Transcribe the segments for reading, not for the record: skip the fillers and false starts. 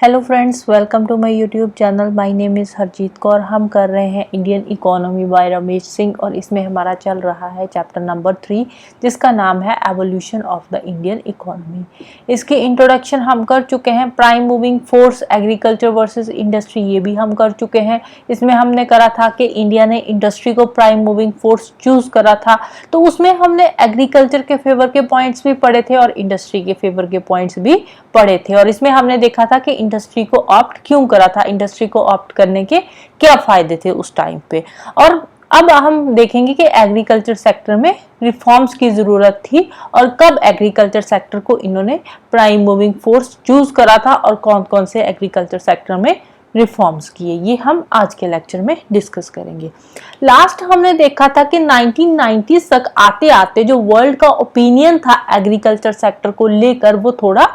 Hello friends, welcome to my YouTube channel. My name is Harjeet Kaur. हम कर रहे हैं Indian economy by Ramesh Singh और इसमें हमारा चल रहा है चैप्टर नंबर 3 जिसका नाम है evolution of the Indian economy. इसकी इंट्रोडक्शन हम कर चुके हैं। Prime moving force agriculture versus industry, ये भी हम कर चुके हैं। इसमें हमने करा था कि इंडिया ने इंडस्ट्री को प्राइम मूविंग फोर्स चूज करा था, तो उसमें हमने एग्रीकल्चर के फेवर के पॉइंट्स भी पढ़े थे और इंडस्ट्री के फेवर के पॉइंट्स भी पढ़े थे। और इसमें हमने देखा था कि इंडस्ट्री को ऑप्ट क्यों करा था, इंडस्ट्री को ऑप्ट करने के क्या फायदे थे उस टाइम पे। और अब हम देखेंगे कि एग्रीकल्चर सेक्टर में रिफॉर्म्स की जरूरत थी और कब एग्रीकल्चर सेक्टर को इन्होंने प्राइम मूविंग फोर्स चूज करा था और कौन कौन से एग्रीकल्चर सेक्टर में रिफॉर्म्स किए, ये हम आज के लेक्चर में डिस्कस करेंगे। लास्ट हमने देखा था कि 1990s तक आते आते जो वर्ल्ड का ओपिनियन था एग्रीकल्चर सेक्टर को लेकर वो थोड़ा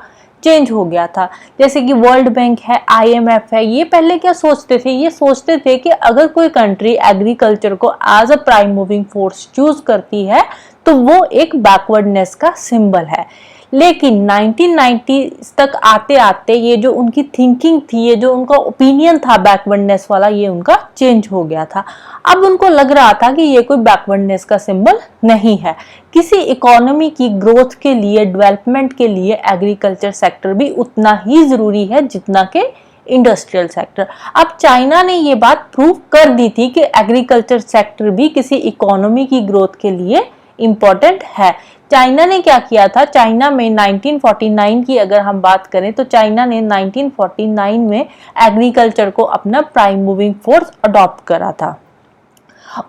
चेंज हो गया था। जैसे कि वर्ल्ड बैंक है, IMF है, ये पहले क्या सोचते थे, ये सोचते थे कि अगर कोई कंट्री एग्रीकल्चर को as a prime moving force choose करती है तो वो एक बैकवर्डनेस का सिंबल है। लेकिन 1990 तक आते आते ये जो उनकी थिंकिंग थी, ये जो उनका ओपिनियन था बैकवर्डनेस वाला, ये उनका चेंज हो गया था। अब उनको लग रहा था कि ये कोई बैकवर्डनेस का सिंबल नहीं है। किसी इकोनॉमी की ग्रोथ के लिए, डेवलपमेंट के लिए एग्रीकल्चर सेक्टर भी उतना ही जरूरी है जितना कि इंडस्ट्रियल सेक्टर। अब चाइना ने ये बात प्रूव कर दी थी कि एग्रीकल्चर सेक्टर भी किसी इकोनॉमी की ग्रोथ के लिए इंपॉर्टेंट है। चाइना ने क्या किया था, चाइना में 1949 की अगर हम बात करें तो चाइना ने 1949 में एग्रीकल्चर को अपना प्राइम मूविंग फोर्स अडॉप्ट करा था।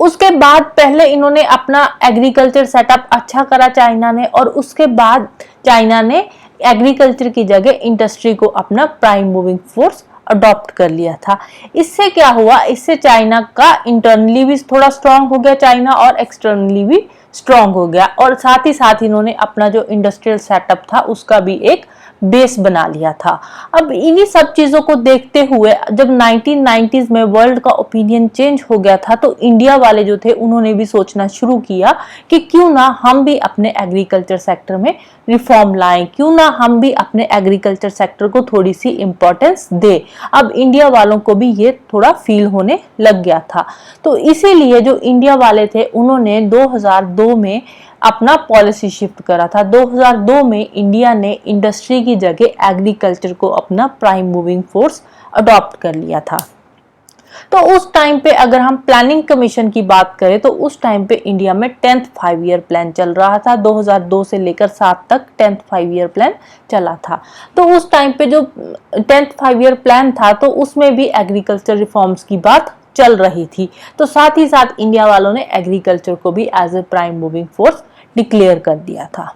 उसके बाद पहले इन्होंने अपना एग्रीकल्चर सेटअप अच्छा करा चाइना ने, और उसके बाद चाइना ने एग्रीकल्चर की जगह इंडस्ट्री को अपना प्राइम मूविंग फोर्स अडॉप्ट कर लिया था। इससे क्या हुआ, इससे चाइना का इंटरनली भी थोड़ा स्ट्रांग हो गया चाइना और एक्सटर्नली भी स्ट्रांग हो गया, और साथ ही साथ इन्होंने अपना जो इंडस्ट्रियल सेटअप था उसका भी एक बेस बना लिया था। अब इन्हीं सब चीजों को देखते हुए जब 1990s में वर्ल्ड का ओपिनियन चेंज हो गया था तो इंडिया वाले जो थे उन्होंने भी सोचना शुरू किया कि क्यों ना हम भी अपने एग्रीकल्चर सेक्टर में रिफॉर्म लाएं, क्यों ना हम भी अपने एग्रीकल्चर सेक्टर को थोड़ी सी इंपॉर्टेंस दे। अब इंडिया वालों को भी ये थोड़ा फील होने लग गया था, तो इसीलिए जो इंडिया वाले थे उन्होंने 2002 में अपना पॉलिसी शिफ्ट करा था। 2002 में इंडिया ने इंडस्ट्री की जगह एग्रीकल्चर को अपना प्राइम मूविंग फोर्स अडॉप्ट कर लिया था। तो उस टाइम पे अगर हम प्लानिंग कमीशन की बात करें तो उस टाइम पे इंडिया में 10th 5 ईयर प्लान चल रहा था। 2002 से लेकर 7 तक 10th 5 ईयर प्लान चला था। तो उस टाइम पे जो 10th 5 ईयर प्लान था तो उसमें भी एग्रीकल्चर रिफॉर्म्स की बात चल रही थी। तो साथ ही साथ इंडिया वालों ने एग्रीकल्चर को भी as a prime moving force declare कर दिया था।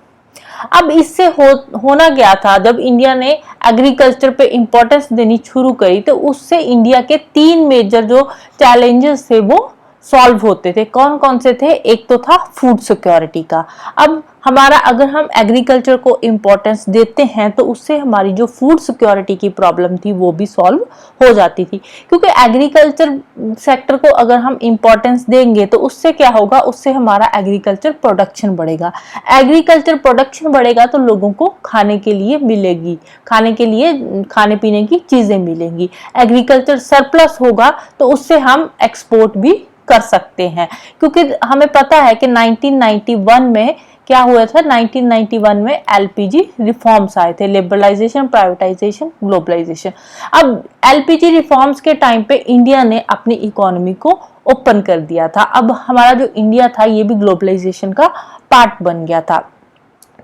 अब इससे होना क्या था, जब इंडिया ने एग्रीकल्चर पे इंपॉर्टेंस देनी शुरू करी तो उससे इंडिया के 3 मेजर जो चैलेंजेस थे वो सॉल्व होते थे। कौन कौन से थे, एक तो था फूड सिक्योरिटी का। अब हमारा अगर हम एग्रीकल्चर को इंपॉर्टेंस देते हैं तो उससे हमारी जो फूड सिक्योरिटी की प्रॉब्लम थी वो भी सॉल्व हो जाती थी, क्योंकि एग्रीकल्चर सेक्टर को अगर हम इंपॉर्टेंस देंगे तो उससे क्या होगा, उससे हमारा एग्रीकल्चर प्रोडक्शन बढ़ेगा। एग्रीकल्चर प्रोडक्शन बढ़ेगा तो लोगों को खाने के लिए मिलेगी, खाने के लिए खाने पीने की चीजें मिलेंगी। एग्रीकल्चर सरप्लस होगा तो उससे हम एक्सपोर्ट भी कर सकते हैं, क्योंकि हमें पता है कि 1991 में क्या हुआ था, 1991 में LPG रिफॉर्म्स आए थे, लिबरलाइजेशन, प्राइवेटाइजेशन, ग्लोबलाइजेशन। अब LPG रिफॉर्म्स के टाइम पे इंडिया ने अपनी इकोनॉमी को ओपन कर दिया था। अब हमारा जो इंडिया था ये भी ग्लोबलाइजेशन का पार्ट बन गया था,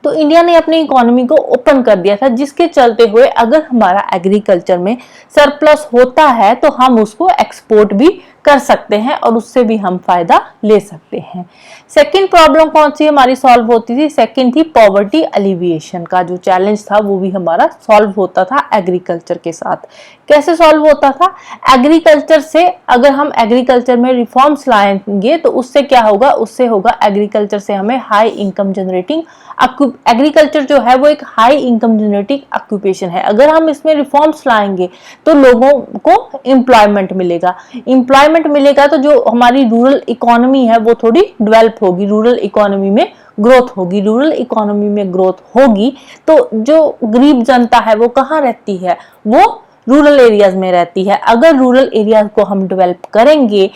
तो इंडिया ने अपनी इकोनॉमी को ओपन कर दिया था, जिसके चलते हुए अगर हमारा एग्रीकल्चर में सरप्लस होता है तो हम उसको एक्सपोर्ट भी कर सकते हैं और उससे भी हम फायदा ले सकते हैं। सेकंड प्रॉब्लम कौन सी हमारी सॉल्व होती थी, सेकंड थी पॉवर्टी एलिविएशन का जो चैलेंज था वो भी हमारा सॉल्व होता था एग्रीकल्चर के साथ। कैसे सॉल्व होता था, एग्रीकल्चर से अगर हम एग्रीकल्चर में रिफॉर्म्स लाएंगे तो उससे क्या होगा, उससे होगा एग्रीकल्चर से हमें हाई इनकम जनरेटिंग, एग्रीकल्चर जो है वो एक हाई इनकम जनरेटिंग ऑक्यूपेशन है। अगर हम इसमें रिफॉर्म्स लाएंगे तो लोगों को एम्प्लॉयमेंट मिलेगा, एम्प्लॉयमेंट मिलेगा तो जो हमारी रूरल इकोनॉमी है वो थोड़ी डेवलप होगी, रूरल इकोनॉमी में ग्रोथ होगी। रूरल इकोनॉमी में ग्रोथ होगी तो जो गरीब जनता है वो कहाँ रहती है, वो रूरल एरियाज में रहती है। अगर रूरल एरियाज को हम डेवलप करेंगे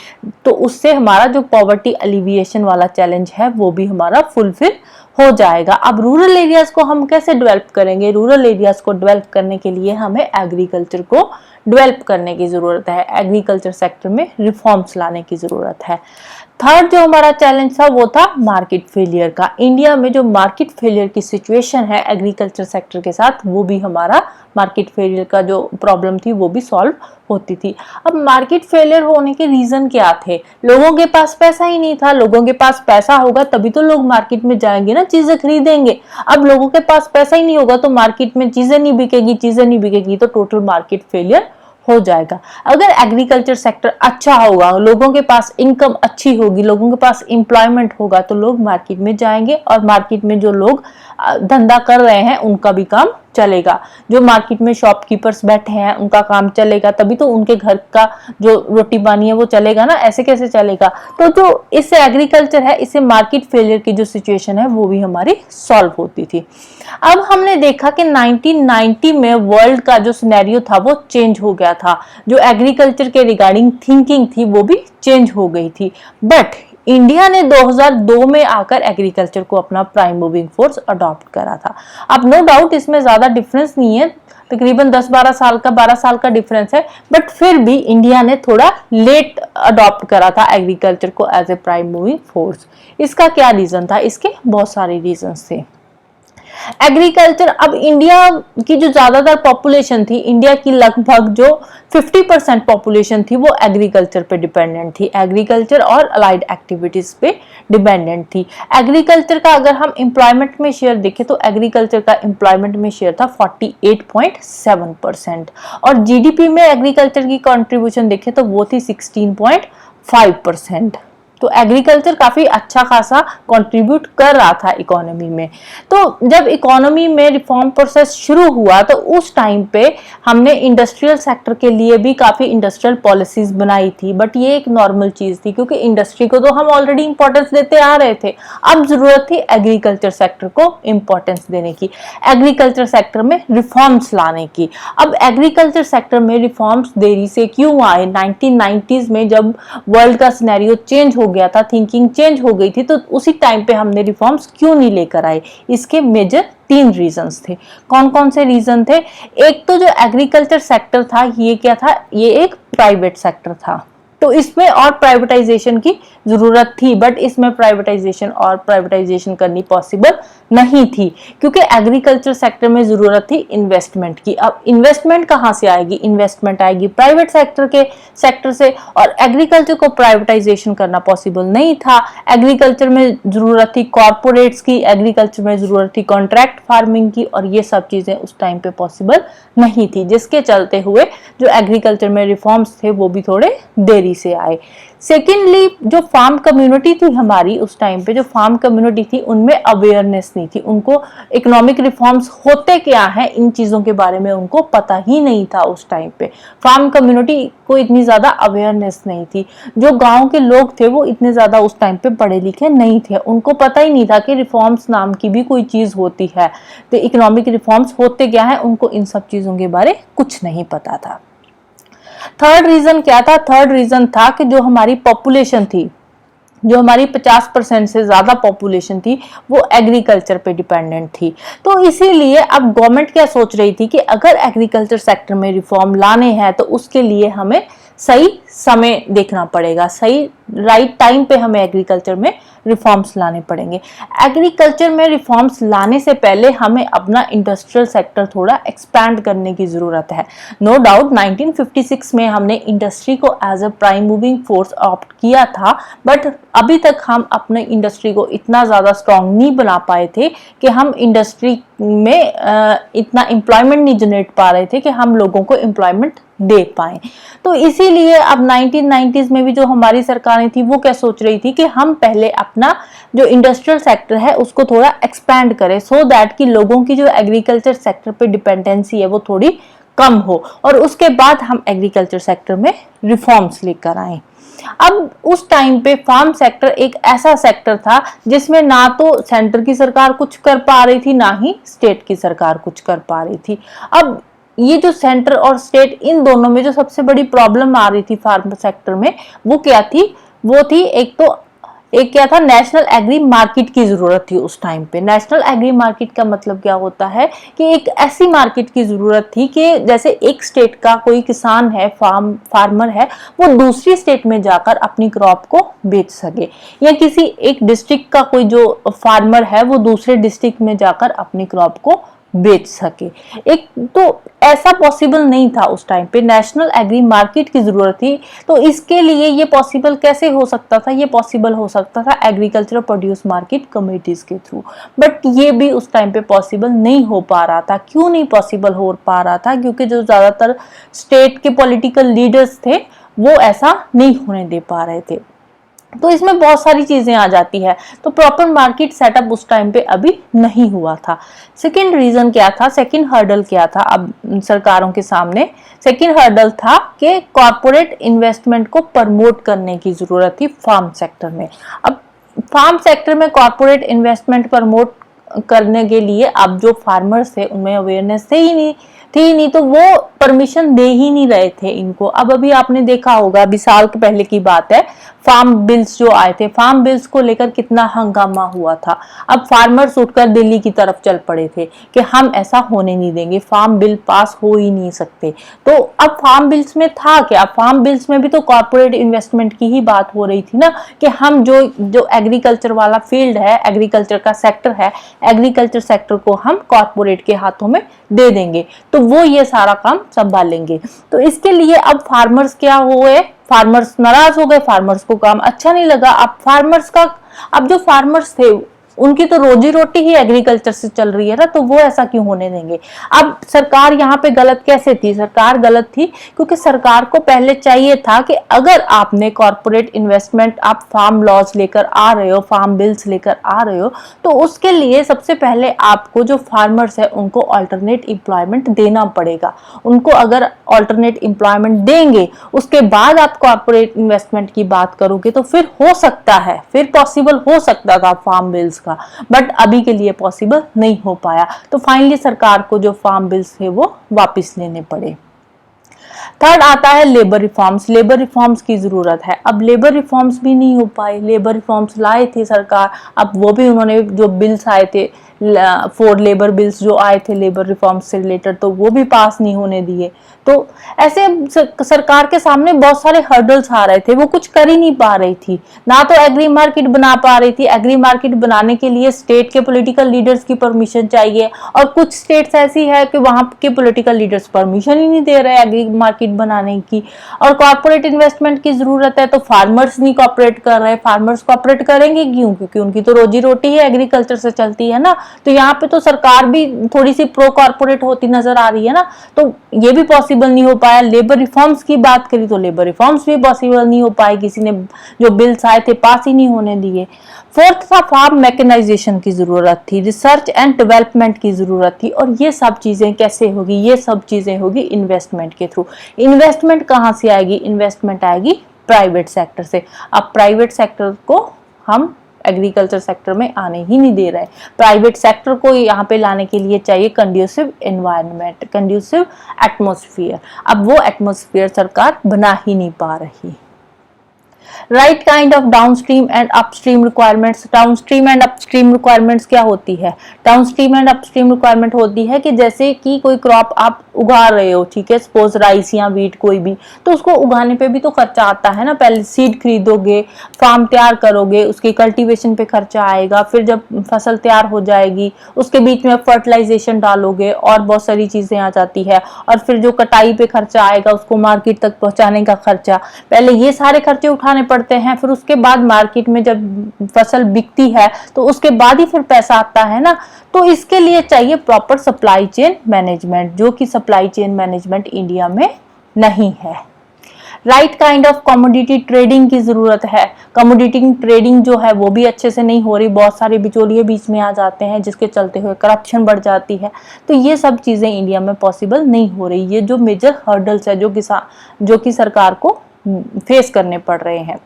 तो उससे हमारा जो पॉवर्टी एलिविएशन वाला चैलेंज है वो भी हमारा फुलफिल हो जाएगा। अब रूरल एरियाज को हम कैसे डेवलप करेंगे? रूरल एरियाज को डेवलप करने के लिए हमें एग्रीकल्चर को डेवलप करने की जरूरत है, एग्रीकल्चर सेक्टर में रिफॉर्म्स लाने की जरूरत है। थर्ड जो हमारा चैलेंज था वो था मार्केट फेलियर का। इंडिया में जो मार्केट फेलियर की सिचुएशन है एग्रीकल्चर सेक्टर के साथ, वो भी हमारा मार्केट फेलियर का जो प्रॉब्लम थी वो भी सॉल्व होती थी। अब मार्केट फेलियर होने के रीजन क्या थे? लोगों के पास पैसा ही नहीं था। लोगों के पास पैसा होगा तभी तो लोग मार्केट में जाएंगे ना, चीजें खरीदेंगे। अब लोगों के पास पैसा ही नहीं होगा तो मार्केट में चीजें नहीं बिकेगी, चीजें नहीं बिकेगी तो टोटल मार्केट फेलियर हो जाएगा। अगर एग्रीकल्चर सेक्टर अच्छा होगा, लोगों के पास इनकम अच्छी होगी, लोगों के पास एम्प्लॉयमेंट होगा तो लोग मार्केट में जाएंगे और मार्केट में जो लोग धंधा कर रहे हैं उनका भी काम चलेगा। जो मार्केट में शॉपकीपर्स बैठे हैं उनका काम चलेगा, तभी तो उनके घर का जो रोटी पानी है वो चलेगा ना, ऐसे कैसे चलेगा? तो जो इससे एग्रीकल्चर है, इससे मार्केट फेलियर की जो सिचुएशन है वो भी हमारी सॉल्व होती थी। अब हमने देखा कि 1990 में वर्ल्ड का जो सिनेरियो था वो चेंज हो गया था। जो एग्रीकल्चर के रिगार्डिंग थिंकिंग थी वो भी चेंज हो गई थी। बट इंडिया ने 2002 में आकर एग्रीकल्चर को अपना प्राइम मूविंग फोर्स अडॉप्ट करा था। अब नो डाउट इसमें ज्यादा डिफरेंस नहीं है, तकरीबन 10-12 साल का 12 साल का डिफरेंस है, बट फिर भी इंडिया ने थोड़ा लेट अडॉप्ट करा था एग्रीकल्चर को as a prime moving force. इसका क्या रीजन था? इसके बहुत सारे रीजंस थे। एग्रीकल्चर, अब इंडिया की जो ज्यादातर पॉपुलेशन थी, इंडिया की लगभग जो 50% पॉपुलेशन थी वो एग्रीकल्चर पे डिपेंडेंट थी, एग्रीकल्चर और अलाइड एक्टिविटीज पे डिपेंडेंट थी। एग्रीकल्चर का अगर हम एम्प्लॉयमेंट में शेयर देखें तो एग्रीकल्चर का एम्प्लॉयमेंट में शेयर था 48.7% और जीडीपी में एग्रीकल्चर की कंट्रीब्यूशन देखें तो वो थी 16.5%। तो एग्रीकल्चर काफी अच्छा खासा कंट्रीब्यूट कर रहा था इकोनॉमी में। तो जब इकोनॉमी में रिफॉर्म प्रोसेस शुरू हुआ तो उस टाइम पे हमने इंडस्ट्रियल सेक्टर के लिए भी काफी इंडस्ट्रियल पॉलिसीज बनाई थी, बट ये एक नॉर्मल चीज थी क्योंकि इंडस्ट्री को तो हम ऑलरेडी इंपॉर्टेंस देते आ रहे थे। अब जरूरत थी एग्रीकल्चर सेक्टर को इंपॉर्टेंस देने की, एग्रीकल्चर सेक्टर में रिफॉर्म्स लाने की। अब एग्रीकल्चर सेक्टर में रिफॉर्म्स देरी से क्यों आए? 1990s में जब वर्ल्ड का सिनेरियो चेंज हो गया था, थिंकिंग चेंज हो गई थी, तो उसी टाइम पे हमने रिफॉर्म्स क्यों नहीं लेकर आए? इसके मेजर 3 रीजंस थे। कौन कौन से रीजन थे? एक तो जो एग्रीकल्चर सेक्टर था ये क्या था? ये एक प्राइवेट सेक्टर था, तो इसमें और प्राइवेटाइजेशन की जरूरत थी, बट इसमें प्राइवेटाइजेशन करनी पॉसिबल नहीं थी क्योंकि एग्रीकल्चर सेक्टर में जरूरत थी इन्वेस्टमेंट की। अब इन्वेस्टमेंट कहां से आएगी? इन्वेस्टमेंट आएगी प्राइवेट सेक्टर से, और एग्रीकल्चर को प्राइवेटाइजेशन करना पॉसिबल नहीं था। एग्रीकल्चर में जरूरत थी कॉर्पोरेट्स की, एग्रीकल्चर में जरूरत थी कॉन्ट्रैक्ट फार्मिंग की, और ये सब चीजें उस टाइम पे पॉसिबल नहीं थी, जिसके चलते हुए जो एग्रीकल्चर में रिफॉर्म्स थे वो भी थोड़े देरी से आए। सेकेंडली, जो फार्म कम्युनिटी थी हमारी उस टाइम पे, जो फार्म कम्युनिटी थी उनमें अवेयरनेस नहीं थी, उनको इकोनॉमिक रिफॉर्म्स होते क्या है इन चीजों के बारे में उनको पता ही नहीं था। उस टाइम पे फार्म कम्युनिटी को इतनी ज्यादा अवेयरनेस नहीं थी। जो गांव के लोग थे वो इतने ज्यादा उस टाइम पे पढ़े लिखे नहीं थे, उनको पता ही नहीं था कि रिफॉर्म्स नाम की भी कोई चीज होती है, तो इकोनॉमिक रिफॉर्म्स होते क्या है उनको इन सब चीजों के बारे कुछ नहीं पता था। थर्ड रीजन क्या था? थर्ड रीजन था कि जो हमारी पॉपुलेशन थी, जो हमारी 50% से ज्यादा पॉपुलेशन थी वो एग्रीकल्चर पे डिपेंडेंट थी। तो इसीलिए अब गवर्नमेंट क्या सोच रही थी कि अगर एग्रीकल्चर सेक्टर में रिफॉर्म लाने हैं तो उसके लिए हमें सही समय देखना पड़ेगा, सही राइट टाइम पे हमें एग्रीकल्चर में रिफॉर्म्स लाने पड़ेंगे। एग्रीकल्चर में रिफॉर्म्स लाने से पहले हमें अपना इंडस्ट्रियल सेक्टर थोड़ा एक्सपैंड करने की जरूरत है। नो डाउट 1956 में हमने इंडस्ट्री को as a prime moving force opt किया था, बट अभी तक हम अपने इंडस्ट्री को इतना ज्यादा स्ट्रॉन्ग नहीं बना पाए थे कि हम इंडस्ट्री में इतना एम्प्लॉयमेंट नहीं जनरेट पा रहे थे कि हम लोगों को एम्प्लॉयमेंट दे पाए। तो इसीलिए अब 1990s में भी जो हमारी सरकारें थी वो क्या सोच रही थी कि हम पहले अपना जो इंडस्ट्रियल सेक्टर है उसको थोड़ा एक्सपैंड करें, सो दैट कि लोगों की जो एग्रीकल्चर सेक्टर पे डिपेंडेंसी है वो थोड़ी कम हो, और उसके बाद हम एग्रीकल्चर सेक्टर में रिफॉर्म्स लेकर आए। अब उस टाइम पे फार्म सेक्टर एक ऐसा सेक्टर था जिसमें ना तो सेंटर की सरकार कुछ कर पा रही थी, ना ही स्टेट की सरकार कुछ कर पा रही थी। अब ये जो सेंटर और स्टेट, इन दोनों में जो सबसे बड़ी प्रॉब्लम आ रही थी फार्म सेक्टर में, वो क्या थी? वो थी एक क्या था, नेशनल एग्री मार्केट की जरूरत थी उस टाइम पे। नेशनल एग्री मार्केट का मतलब क्या होता है कि एक ऐसी मार्केट की जरूरत थी कि जैसे एक स्टेट का कोई किसान है, फार्मर है, वो दूसरी स्टेट में जाकर अपनी क्रॉप को बेच सके, या किसी एक डिस्ट्रिक्ट का कोई जो फार्मर है वो दूसरे डिस्ट्रिक्ट में जाकर अपनी क्रॉप को बेच सके। एक तो ऐसा पॉसिबल नहीं था उस टाइम पे, नेशनल एग्री मार्केट की जरूरत थी। तो इसके लिए ये पॉसिबल कैसे हो सकता था? ये पॉसिबल हो सकता था एग्रीकल्चर प्रोड्यूस मार्केट कमेटीज के थ्रू, बट ये भी उस टाइम पे पॉसिबल नहीं हो पा रहा था। क्यों नहीं पॉसिबल हो पा रहा था? क्योंकि जो ज्यादातर स्टेट के पॉलिटिकल लीडर्स थे वो ऐसा नहीं होने दे पा रहे थे। तो इसमें बहुत सारी चीजें आ जाती है। तो प्रॉपर मार्केट सेटअप उस टाइम पे अभी नहीं हुआ था। सेकंड रीजन क्या था, सेकंड हर्डल क्या था अब सरकारों के सामने? सेकंड हर्डल था कि कॉर्पोरेट इन्वेस्टमेंट को प्रमोट करने की जरूरत थी फार्म सेक्टर में। अब फार्म सेक्टर में कॉर्पोरेट इन्वेस्टमेंट प्रमोट करने के लिए अब जो फार्मर्स थे उनमें अवेयरनेस थी नहीं, तो वो परमिशन दे ही नहीं रहे थे इनको। अब अभी आपने देखा होगा, अभी साल के पहले की बात है, फार्म बिल्स जो आए थे, फार्म बिल्स को लेकर कितना हंगामा हुआ था। अब फार्मर्स उठकर दिल्ली की तरफ चल पड़े थे कि हम ऐसा होने नहीं देंगे, फार्म बिल पास हो ही नहीं सकते। तो अब फार्म बिल्स में था क्या? फार्म बिल्स में भी तो कॉर्पोरेट इन्वेस्टमेंट की ही बात हो रही थी ना, कि हम जो एग्रीकल्चर वाला फील्ड है, एग्रीकल्चर का सेक्टर है, एग्रीकल्चर सेक्टर को हम कॉर्पोरेट के हाथों में दे देंगे, तो वो ये सारा काम संभालेंगे। तो इसके लिए अब फार्मर्स क्या हुए? फार्मर्स नाराज हो गए, फार्मर्स को काम अच्छा नहीं लगा। अब जो फार्मर्स थे उनकी तो रोजी रोटी ही एग्रीकल्चर से चल रही है ना, तो वो ऐसा क्यों होने देंगे? अब सरकार यहाँ पे गलत कैसे थी? सरकार गलत थी क्योंकि सरकार को पहले चाहिए था कि अगर आपने कॉर्पोरेट इन्वेस्टमेंट, आप फार्म लॉज लेकर आ रहे हो, फार्म बिल्स लेकर आ रहे हो, तो उसके लिए सबसे पहले आपको जो फार्मर्स है उनको ऑल्टरनेट एम्प्लॉयमेंट देना पड़ेगा। उनको अगर ऑल्टरनेट एम्प्लॉयमेंट देंगे, उसके बाद आप कॉर्पोरेट इन्वेस्टमेंट की बात करोगे, तो फिर हो सकता है, फिर पॉसिबल हो सकता था फार्म बिल्स का, बट अभी के लिए पॉसिबल नहीं हो पाया। तो फाइनली सरकार को जो फार्म बिल्स थे वो वापस लेने पड़े। थर्ड आता है लेबर रिफॉर्म्स। लेबर रिफॉर्म्स की जरूरत है। अब लेबर रिफॉर्म्स भी नहीं हो पाए। लेबर रिफॉर्म्स लाए थे सरकार, अब वो भी उन्होंने, जो बिल्स आए थे 4 लेबर बिल्स जो आए थे लेबर रिफॉर्म्स से रिलेटेड, तो वो भी पास नहीं होने दिए। तो ऐसे सरकार के सामने बहुत सारे हर्डल्स आ रहे थे, वो कुछ कर ही नहीं पा रही थी। ना तो एग्री मार्केट बना पा रही थी। एग्री मार्केट बनाने के लिए स्टेट के पॉलिटिकल लीडर्स की परमिशन चाहिए, और कुछ स्टेट्स ऐसी है कि वहां के पॉलिटिकल लीडर्स परमिशन ही नहीं दे रहे एग्री मार्केट बनाने की। और कॉर्पोरेट इन्वेस्टमेंट की जरूरत है, तो फार्मर्स नहीं कॉपरेट कर रहे। फार्मर्स कॉपरेट करेंगे क्यों? क्योंकि उनकी तो रोजी रोटी ही एग्रीकल्चर से चलती है ना। तो यहाँ पे तो सरकार भी थोड़ी सी प्रो कॉर्पोरेट होती नजर आ रही है ना, तो ये भी पॉसिबल नहीं हो पाया। लेबर रिफॉर्म्स की बात करी तो लेबर रिफॉर्म्स भी पॉसिबल नहीं हो पाए, किसी ने जो बिल्स आए थे पास ही नहीं होने दिए। फोर्थ था फार्म मैकेनाइजेशन की जरूरत थी, रिसर्च एंड डेवलपमेंट की जरूरत थी, और ये सब चीजें कैसे होगी? ये सब चीजें होगी इन्वेस्टमेंट के थ्रू। इन्वेस्टमेंट कहाँ से आएगी? इन्वेस्टमेंट आएगी प्राइवेट सेक्टर से। अब प्राइवेट सेक्टर को हम एग्रीकल्चर सेक्टर में आने ही नहीं दे रहे। प्राइवेट सेक्टर को यहाँ पे लाने के लिए चाहिए कंड्यूसिव एनवायरनमेंट, कंड्यूसिव एटमॉस्फेयर। अब वो एटमॉस्फेयर सरकार बना ही नहीं पा रही। Right kind of downstream and upstream requirements. Downstream and upstream requirements क्या होती है? डाउनस्ट्रीम एंड अपस्ट्रीम रिक्वायरमेंट होती है कि जैसे कि कोई क्रॉप आप उगा रहे हो, ठीक है, सपोज राइस या वीट कोई भी, तो उसको उगाने पे भी तो खर्चा आता है ना। पहले सीड खरीदोगे, फार्म तैयार करोगे, उसकी कल्टीवेशन पे खर्चा आएगा, फिर जब फसल तैयार हो जाएगी उसके बीच में फर्टिलाइजेशन डालोगे और बहुत सारी चीजें आ जाती है, और फिर जो कटाई पे खर्चा आएगा, उसको मार्केट तक पहुंचाने का खर्चा, पहले ये सारे खर्चे उठाने पड़ते हैं। फिर उसके बाद मार्केट में जब फसल बिकती है तो उसके बाद ही फिर पैसा आता है ना। तो इसके लिए चाहिए प्रॉपर सप्लाई चेन मैनेजमेंट, जो कि सप्लाई चेन मैनेजमेंट इंडिया में नहीं है। Right kind of commodity trading की जरूरत है। कमोडिटी ट्रेडिंग जो है वो भी अच्छे से नहीं हो रही, बहुत सारे बिचौलिए बीच में आ जाते हैं जिसके चलते हुए करप्शन बढ़ जाती है। तो ये सब चीजें इंडिया में पॉसिबल नहीं हो रही। ये जो मेजर हर्डल्स है जो कि सरकार को फेस करने पड़ रहे हैं।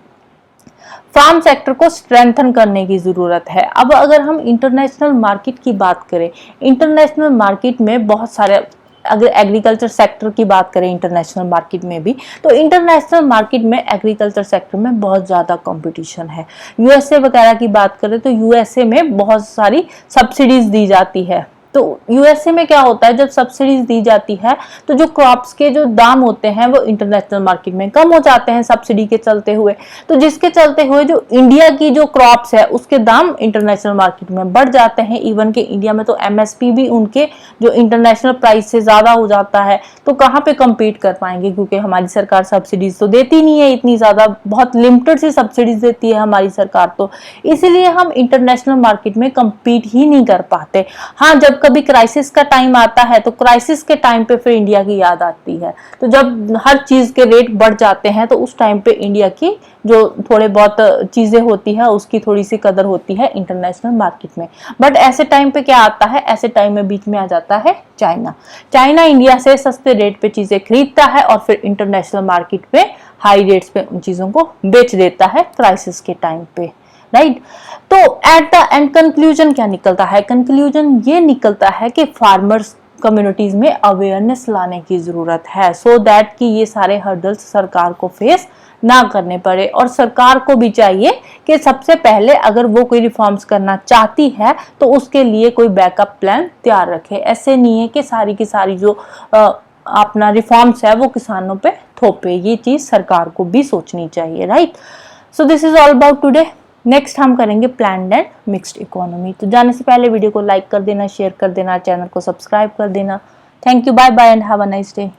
फार्म सेक्टर को स्ट्रेंथन करने की जरूरत है। अब अगर हम इंटरनेशनल मार्केट की बात करें, इंटरनेशनल मार्केट में बहुत सारे अगर एग्रीकल्चर सेक्टर की बात करें इंटरनेशनल मार्केट में भी, तो इंटरनेशनल मार्केट में एग्रीकल्चर सेक्टर में बहुत ज़्यादा कंपटीशन है। यूएसए वगैरह की बात करें तो यूएसए में बहुत सारी सब्सिडीज दी जाती है। तो यूएसए में क्या होता है, जब सब्सिडीज दी जाती है तो जो क्रॉप्स के जो दाम होते हैं वो इंटरनेशनल मार्केट में कम हो जाते हैं सब्सिडी के चलते हुए। तो जिसके चलते हुए जो इंडिया की जो क्रॉप्स है उसके दाम इंटरनेशनल मार्केट में बढ़ जाते हैं। इवन के इंडिया में तो एमएसपी भी उनके जो इंटरनेशनल प्राइस से ज्यादा हो जाता है। तो कहाँ पे कम्पीट कर पाएंगे, क्योंकि हमारी सरकार सब्सिडीज तो देती नहीं है इतनी ज्यादा, बहुत लिमिटेड सी सब्सिडीज देती है हमारी सरकार। तो इसीलिए हम इंटरनेशनल मार्केट में कम्पीट ही नहीं कर पाते। हाँ, जब कभी क्राइसिस का टाइम आता है तो क्राइसिस के टाइम पे फिर इंडिया की याद आती है। तो जब हर चीज के रेट बढ़ जाते हैं तो उस टाइम पे इंडिया की जो थोड़े बहुत चीजें होती है उसकी थोड़ी सी कदर होती है इंटरनेशनल मार्केट में। बट ऐसे टाइम पे क्या आता है, ऐसे टाइम में बीच में आ जाता है चाइना। चाइना इंडिया से सस्ते रेट पे चीजें खरीदता है और फिर इंटरनेशनल मार्केट पे हाई रेट्स पे उन चीजों को बेच देता है क्राइसिस के टाइम पे, राइट। तो एट द एंड कंक्लूजन क्या निकलता है, कंक्लूजन ये निकलता है कि फार्मर्स कम्युनिटीज में अवेयरनेस लाने की जरूरत है, सो दैट कि ये सारे हर्डल्स सरकार को फेस ना करने पड़े। और सरकार को भी चाहिए कि सबसे पहले अगर वो कोई रिफॉर्म्स करना चाहती है तो उसके लिए कोई बैकअप प्लान तैयार रखे। ऐसे नहीं है कि सारी की सारी जो अपना रिफॉर्म्स है वो किसानों पे थोपे। ये चीज सरकार को भी सोचनी चाहिए, right. So this is all about today. Next हम करेंगे प्लान्ड एंड मिक्स्ड इकोनॉमी। तो जाने से पहले वीडियो को लाइक कर देना, शेयर कर देना, चैनल को सब्सक्राइब कर देना। Thank you, bye bye and have a nice day.